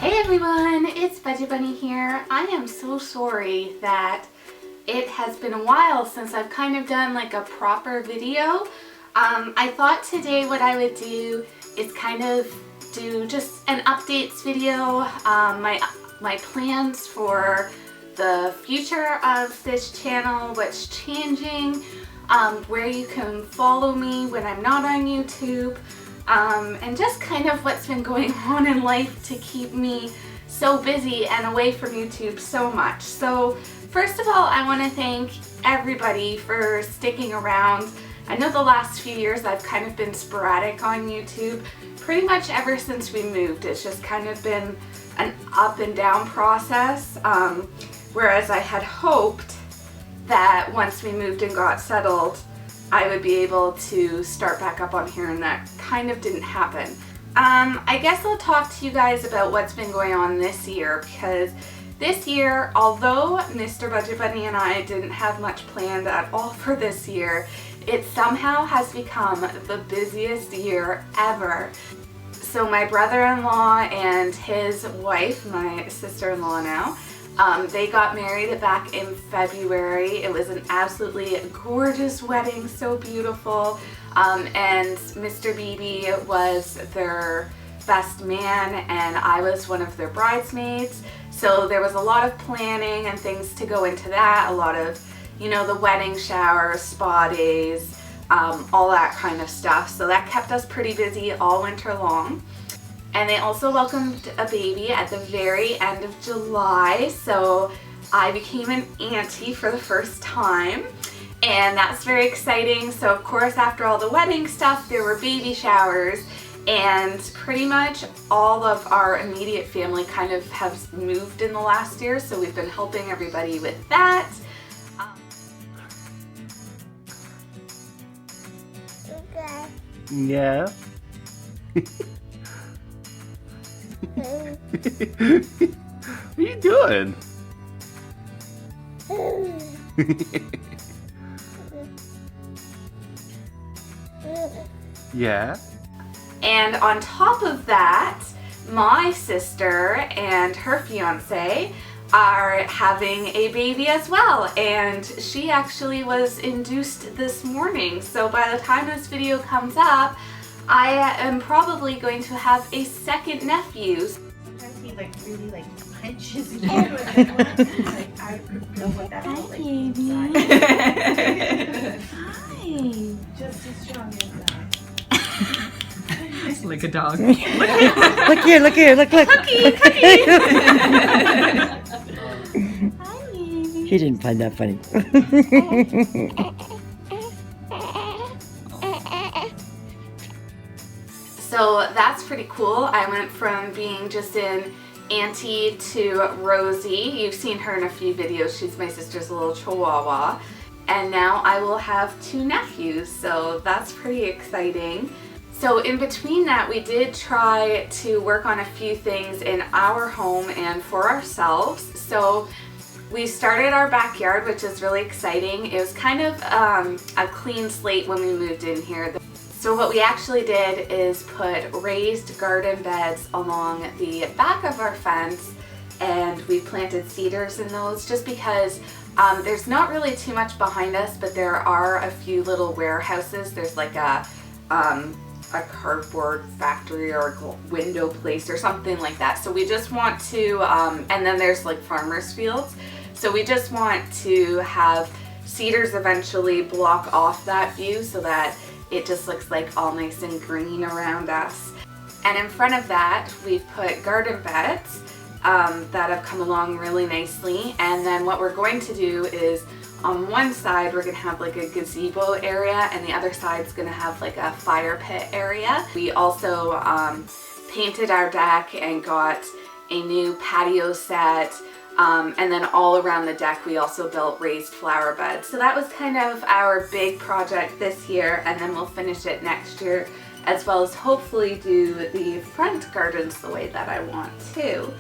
Hey everyone, it's Budget Bunny here. I am so sorry that it has been a while since I've kind of done like a proper video. I thought today what I would do is kind of do just an updates video, my plans for the future of this channel, what's changing, where you can follow me when I'm not on YouTube. And just kind of what's been going on in life to keep me so busy and away from YouTube so much. So first of all, I want to thank everybody for sticking around. I know the last few years I've kind of been sporadic on YouTube, pretty much ever since we moved. It's just kind of been an up and down process, whereas I had hoped that once we moved and got settled, I would be able to start back up on here, and that kind of didn't happen. I guess I'll talk to you guys about what's been going on this year, because this year, although Mr. Budget Bunny and I didn't have much planned at all for this year, it somehow has become the busiest year ever. So my brother-in-law and his wife, my sister-in-law now, they got married back in February. It was an absolutely gorgeous wedding, so beautiful. And Mr. Beanie was their best man and I was one of their bridesmaids. So there was a lot of planning and things to go into that. A lot of, you know, the wedding shower, spa days, all that kind of stuff. So that kept us pretty busy all winter long. And they also welcomed a baby at the very end of July, so I became an auntie for the first time, and that's very exciting. So of course, after all the wedding stuff, there were baby showers, and pretty much all of our immediate family kind of have moved in the last year, so we've been helping everybody with that. Yeah. What are you doing? Yeah. And on top of that, my sister and her fiance are having a baby as well, and she actually was induced this morning. So by the time this video comes up, I am probably going to have a second nephew. Sometimes he really punches you and then like I don't know what that feels like inside. Hi. Just as strong as that. Like a dog. Look here, look. Cookie. Hi, baby. He didn't find that funny. So that's pretty cool. I went from being just an auntie to Rosie. You've seen her in a few videos. She's my sister's little chihuahua. And now I will have two nephews, so that's pretty exciting. So in between that, we did try to work on a few things in our home and for ourselves. So we started our backyard, which is really exciting. It was kind of a clean slate when we moved in here. So what we actually did is put raised garden beds along the back of our fence, and we planted cedars in those just because there's not really too much behind us, but there are a few little warehouses. There's like a cardboard factory or a window place or something like that. So we just want to, and then there's like farmers fields. So we just want to have cedars eventually block off that view so that it just looks like all nice and green around us. And in front of that, we've put garden beds that have come along really nicely. And then what we're going to do is on one side, we're gonna have like a gazebo area, and the other side's gonna have like a fire pit area. We also painted our deck and got a new patio set. And then all around the deck we also built raised flower beds. So that was kind of our big project this year, and then we'll finish it next year, as well as hopefully do the front gardens the way that I want to.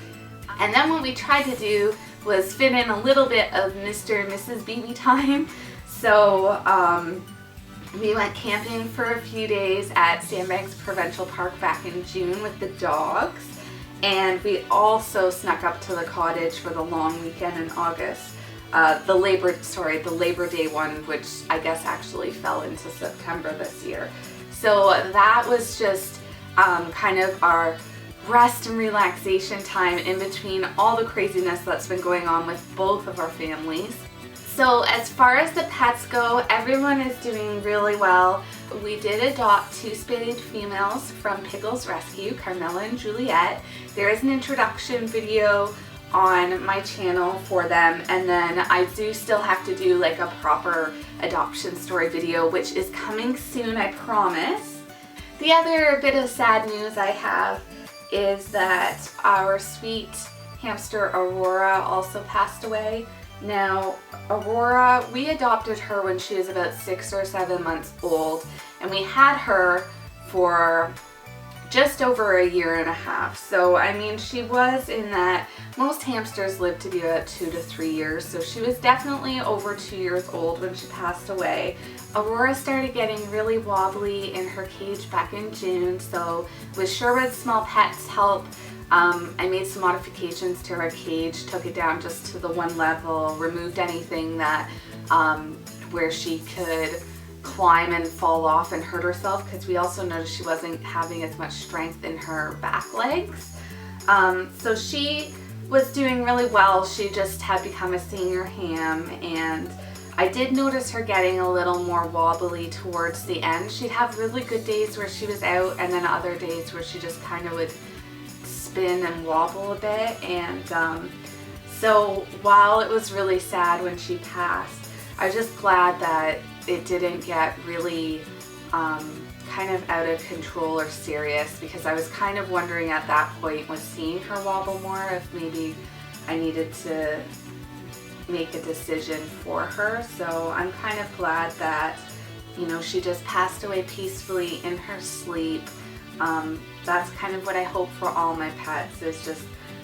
And then what we tried to do was fit in a little bit of Mr. and Mrs. Beanie time. So we went camping for a few days at Sandbanks Provincial Park back in June with the dogs. And we also snuck up to the cottage for the long weekend in August. The Labor Day one, which I guess actually fell into September this year. So that was just kind of our rest and relaxation time in between all the craziness that's been going on with both of our families. So as far as the pets go, everyone is doing really well. We did adopt 2 spayed females from Pickle's Rescue, Carmela and Juliet. There is an introduction video on my channel for them, and then I do still have to do like a proper adoption story video, which is coming soon, I promise. The other bit of sad news I have is that our sweet hamster Aurora also passed away. Now, Aurora, we adopted her when she was about 6 or 7 months old, and we had her for just over a year and a half. So, I mean, she was in that, most hamsters live to be about 2 to 3 years, so she was definitely over 2 years old when she passed away. Aurora started getting really wobbly in her cage back in June, so with Sherwood's Small Pets help, I made some modifications to her cage, took it down just to the 1 level, removed anything that where she could climb and fall off and hurt herself, because we also noticed she wasn't having as much strength in her back legs. So she was doing really well. She just had become a senior ham, and I did notice her getting a little more wobbly towards the end. She'd have really good days where she was out, and then other days where she just kind of would spin and wobble a bit. And so while it was really sad when she passed, I was just glad that it didn't get really kind of out of control or serious, because I was kind of wondering at that point, with seeing her wobble more, if maybe I needed to make a decision for her. So I'm kind of glad that, you know, she just passed away peacefully in her sleep. That's kind of what I hope for all my pets, is just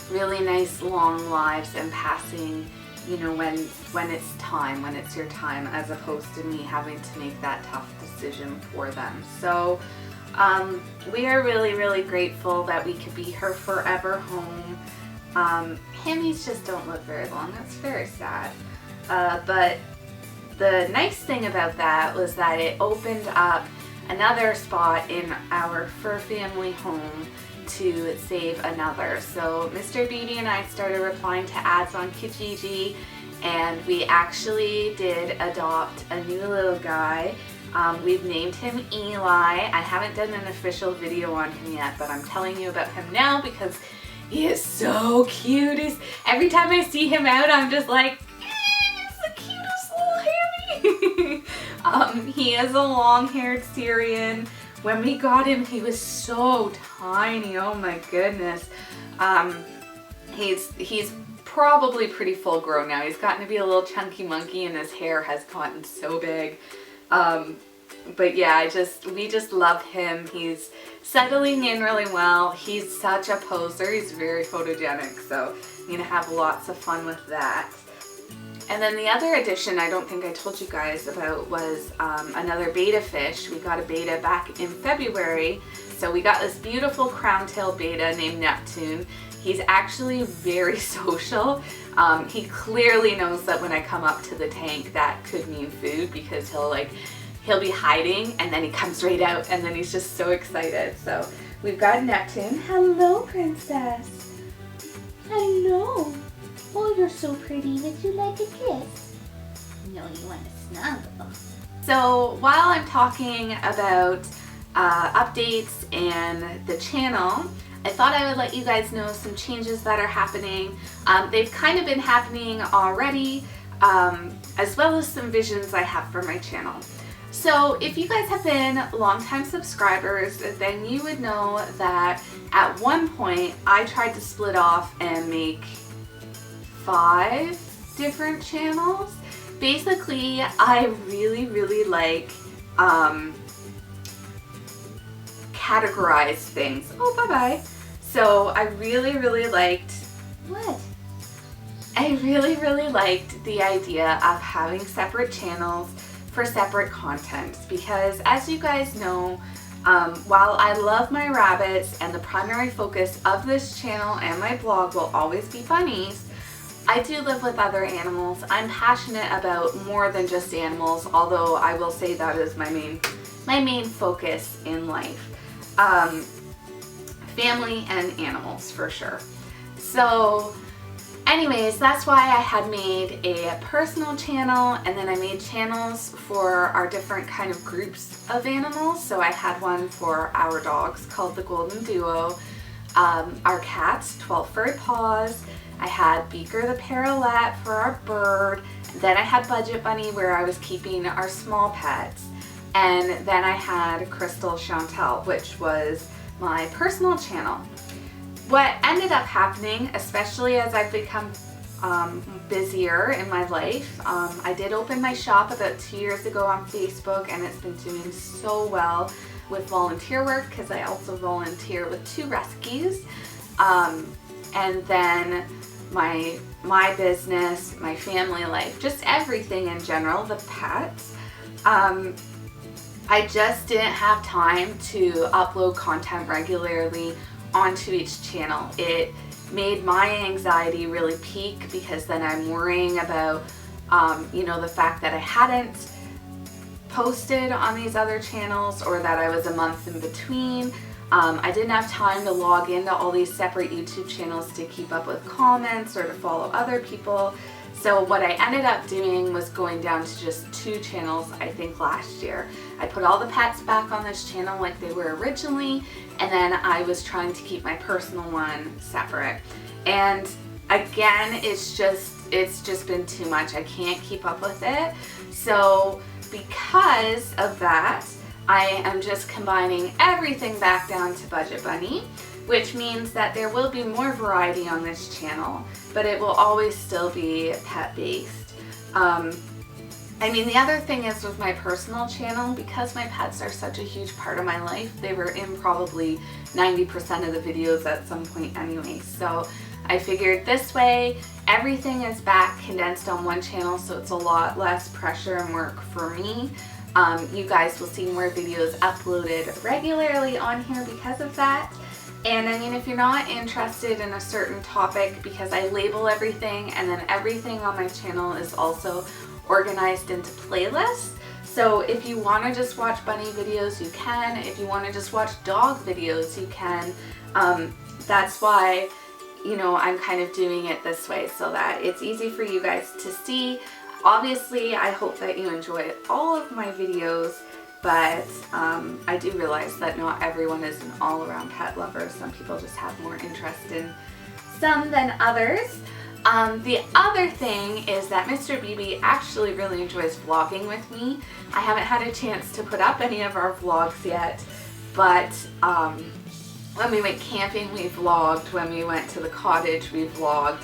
really nice long lives and passing, you know, when it's time, when it's your time, as opposed to me having to make that tough decision for them. So we are really, really grateful that we could be her forever home. Hemis just don't live very long. That's very sad. But the nice thing about that was that it opened up another spot in our fur family home to save another. So Mr. Beanie and I started replying to ads on Kijiji, and we actually did adopt a new little guy. We've named him Eli. I haven't done an official video on him yet, but I'm telling you about him now because he is so cute. Every time I see him out, I'm just like, he's the cutest little hammy. He is a long-haired Syrian. When we got him, he was so tiny. Oh my goodness. He's probably pretty full grown now. He's gotten to be a little chunky monkey, and his hair has gotten so big. But yeah, we just love him. He's settling in really well. He's such a poser. He's very photogenic, so I'm gonna have lots of fun with that. And then the other addition I don't think I told you guys about was another beta fish. We got a beta back in February. So we got this beautiful crown-tailed beta named Neptune. He's actually very social. He clearly knows that when I come up to the tank, that could mean food, because he'll be hiding and then he comes right out, and then he's just so excited. So we've got Neptune. Hello, princess. Hello. Oh, you're so pretty. Would you like a kiss? No, you want to snuggle. So while I'm talking about updates and the channel, I thought I would let you guys know some changes that are happening. They've kind of been happening already, as well as some visions I have for my channel. So if you guys have been longtime subscribers, then you would know that at one point I tried to split off and make 5 different channels. Basically, I really like categorize things. Oh, bye-bye. So I really liked, what? I really liked the idea of having separate channels for separate content, because as you guys know, While I love my rabbits and the primary focus of this channel and my blog will always be bunnies, I do live with other animals. I'm passionate about more than just animals, although I will say that is my main focus in life. Family and animals for sure. So anyways, that's why I had made a personal channel, and then I made channels for our different kind of groups of animals. So I had one for our dogs called the Golden Duo, our cats, 12 Furry Paws. I had Beaker the Parrot for our bird. Then I had Budget Bunny where I was keeping our small pets. And then I had Crystal Chantel, which was my personal channel. What ended up happening, especially as I've become busier in my life, I did open my shop about 2 years ago on Facebook, and it's been doing so well with volunteer work because I also volunteer with 2 rescues. And then my business, my family life, just everything in general, the pets. I just didn't have time to upload content regularly onto each channel. It made my anxiety really peak because then I'm worrying about, you know, the fact that I hadn't posted on these other channels or that I was a month in between. I didn't have time to log into all these separate YouTube channels to keep up with comments or to follow other people. So what I ended up doing was going down to just 2 channels, I think last year. I put all the pets back on this channel like they were originally, and then I was trying to keep my personal one separate. And again, it's just been too much. I can't keep up with it. So because of that, I am just combining everything back down to Budget Bunny, which means that there will be more variety on this channel, but it will always still be pet-based. I mean, the other thing is with my personal channel, because my pets are such a huge part of my life, they were in probably 90% of the videos at some point anyway. So I figured this way, everything is back condensed on one channel, so it's a lot less pressure and work for me. You guys will see more videos uploaded regularly on here because of that. And I mean, if you're not interested in a certain topic, because I label everything and then everything on my channel is also organized into playlists. So if you want to just watch bunny videos, you can. If you want to just watch dog videos, you can. That's why, you know, I'm kind of doing it this way so that it's easy for you guys to see. Obviously, I hope that you enjoy all of my videos, but I do realize that not everyone is an all-around pet lover. Some people just have more interest in some than others. The other thing is that Mr. BB actually really enjoys vlogging with me. I haven't had a chance to put up any of our vlogs yet, but when we went camping, we vlogged. When we went to the cottage, we vlogged.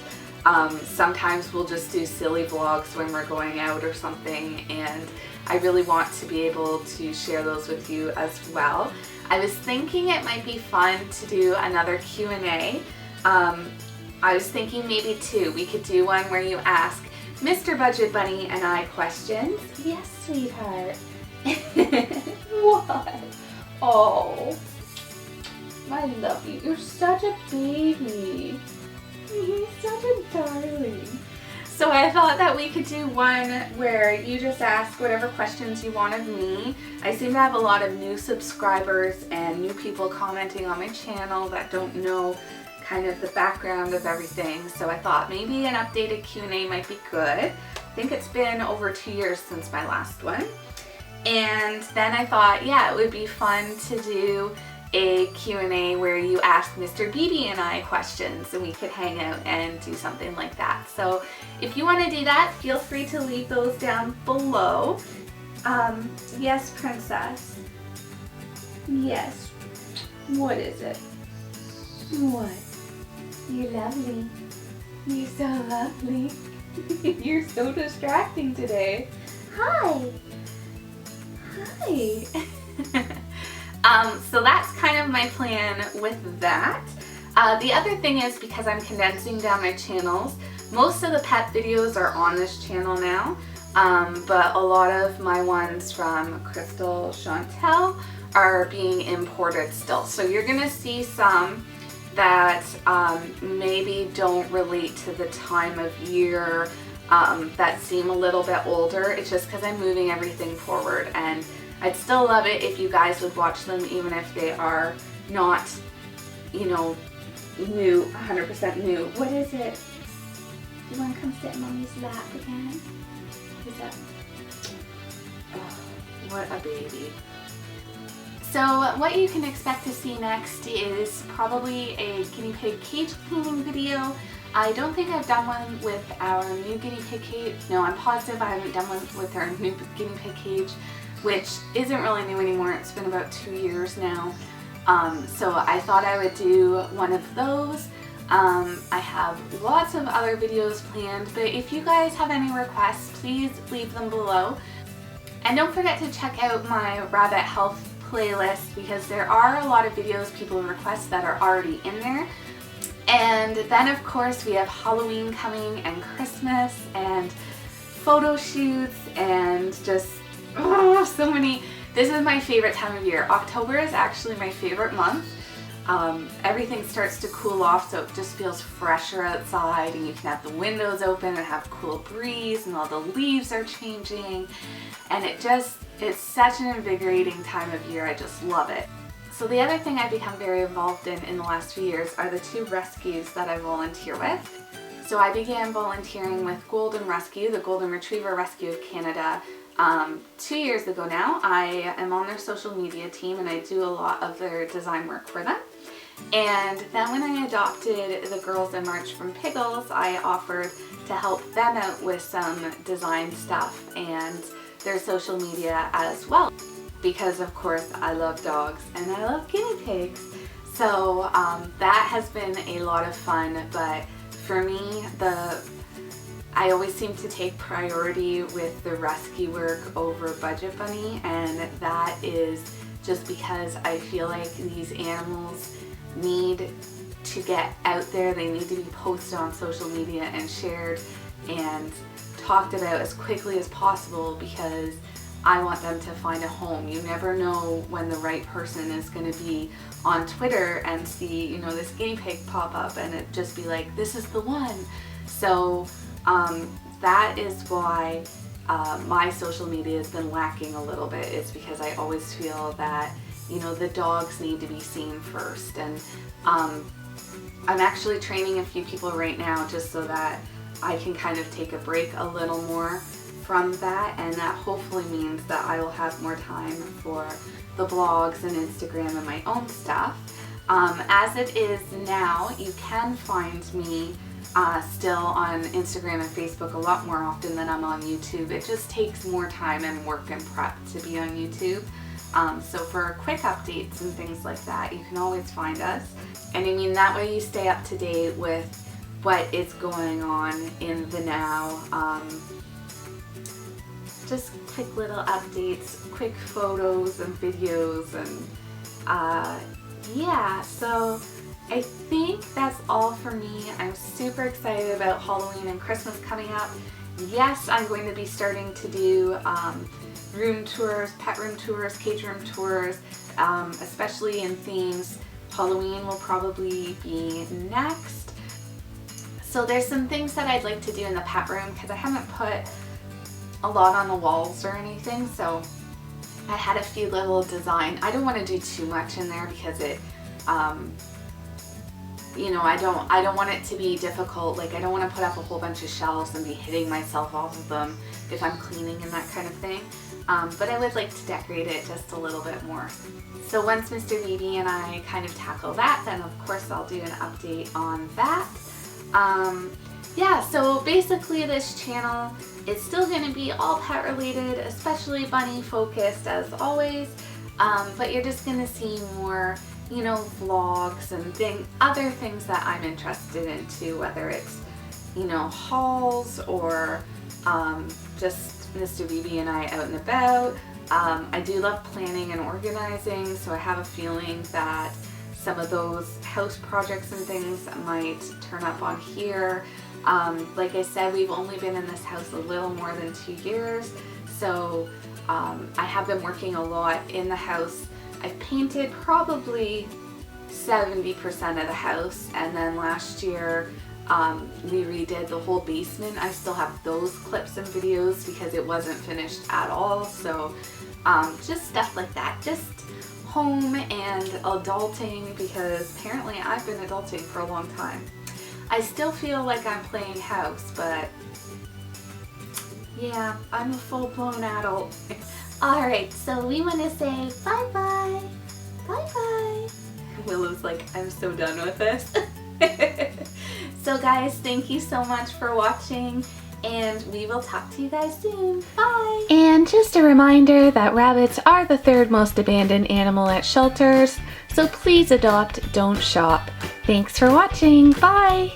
Sometimes we'll just do silly vlogs when we're going out or something, and I really want to be able to share those with you as well. I was thinking it might be fun to do another Q&A. I was thinking maybe 2. We could do one where you ask Mr. Budget Bunny and I questions. Yes, sweetheart. What? Oh, I love you. You're such a baby. You're such a darling. So I thought that we could do one where you just ask whatever questions you want of me. I seem to have a lot of new subscribers and new people commenting on my channel that don't know kind of the background of everything. So I thought maybe an updated Q&A might be good. I think it's been over 2 years since my last one. And then I thought, yeah, it would be fun to do a Q&A where you ask Mr. BB and I questions and we could hang out and do something like that. So if you want to do that, feel free to leave those down below. Yes, princess. Yes. What is it? What? You're lovely. You're so lovely. You're so distracting today. Hi. Hi. So that's kind of my plan with that. The other thing is, because I'm condensing down my channels, most of the pet videos are on this channel now, but a lot of my ones from Crystal Chantel are being imported still. So you're gonna see some that maybe don't relate to the time of year, that seem a little bit older. It's just because I'm moving everything forward, and I'd still love it if you guys would watch them even if they are not, you know, new, 100% new. What is it? Do you want to come sit in Mommy's lap again? Is that? Oh, what a baby. So what you can expect to see next is probably a guinea pig cage cleaning video. I don't think I've done one with our new guinea pig cage. No, I'm positive I haven't done one with our new guinea pig cage, which isn't really new anymore. It's been about 2 years now. So I thought I would do one of those. I have lots of other videos planned, but if you guys have any requests, please leave them below. And don't forget to check out my rabbit health playlist, because there are a lot of videos people request that are already in there. And then of course we have Halloween coming, and Christmas, and photo shoots, and just so many. This is my favorite time of year. October is actually my favorite month. Everything starts to cool off, so it just feels fresher outside, and you can have the windows open and have a cool breeze, and all the leaves are changing, and it's such an invigorating time of year. I just love it. So the other thing I've become very involved in the last few years are the 2 rescues that I volunteer with. So I began volunteering with Golden Rescue, the Golden Retriever Rescue of Canada, 2 years ago now. I am on their social media team, and I do a lot of their design work for them. And then when I adopted the girls in March from Piggles, I offered to help them out with some design stuff and their social media as well, because of course I love dogs and I love guinea pigs. So that has been a lot of fun, but for me, I always seem to take priority with the rescue work over Budget Bunny, and that is just because I feel like these animals need to get out there. They need to be posted on social media and shared and talked about as quickly as possible, because I want them to find a home. You never know when the right person is going to be on Twitter and see, you know, this guinea pig pop up and it just be like, this is the one. So that is why my social media has been lacking a little bit. It's because I always feel that, you know, the dogs need to be seen first. And I'm actually training a few people right now just so that I can kind of take a break a little more from that, and that hopefully means that I will have more time for the blogs and Instagram and my own stuff. As it is now, you can find me still on Instagram and Facebook a lot more often than I'm on YouTube. It just takes more time and work and prep to be on YouTube. So for quick updates and things like that, you can always find us. And I mean, that way you stay up to date with what is going on in the now. Just quick little updates, quick photos and videos, and yeah, so I think that's all for me. I'm super excited about Halloween and Christmas coming up. Yes, I'm going to be starting to do room tours, pet room tours, cage room tours, especially in themes. Halloween will probably be next. So there's some things that I'd like to do in the pet room, because I haven't put a lot on the walls or anything, so I had a few little design. I don't want to do too much in there because it, you know, I don't want it to be difficult. Like, I don't want to put up a whole bunch of shelves and be hitting myself off of them if I'm cleaning and that kind of thing. But I would like to decorate it just a little bit more. So once Mr. Beanie and I kind of tackle that, then of course I'll do an update on that. Yeah, so basically this channel is still going to be all pet related, especially bunny focused as always, but you're just going to see more, you know, vlogs and other things that I'm interested in too, whether it's, you know, hauls or just Mr. Beanie and I out and about. I do love planning and organizing, so I have a feeling that some of those house projects and things might turn up on here. Like I said, we've only been in this house a little more than 2 years, so I have been working a lot in the house I've painted probably 70% of the house, and then last year we redid the whole basement. I still have those clips and videos because it wasn't finished at all. So just stuff like that, just home and adulting, because apparently I've been adulting for a long time. I still feel like I'm playing house, but yeah, I'm a full-blown adult. Alright, so we want to say bye-bye. Bye-bye. Willow's like, I'm so done with this. So guys, thank you so much for watching, and we will talk to you guys soon. Bye! And just a reminder that rabbits are the third most abandoned animal at shelters, so please adopt, don't shop. Thanks for watching. Bye!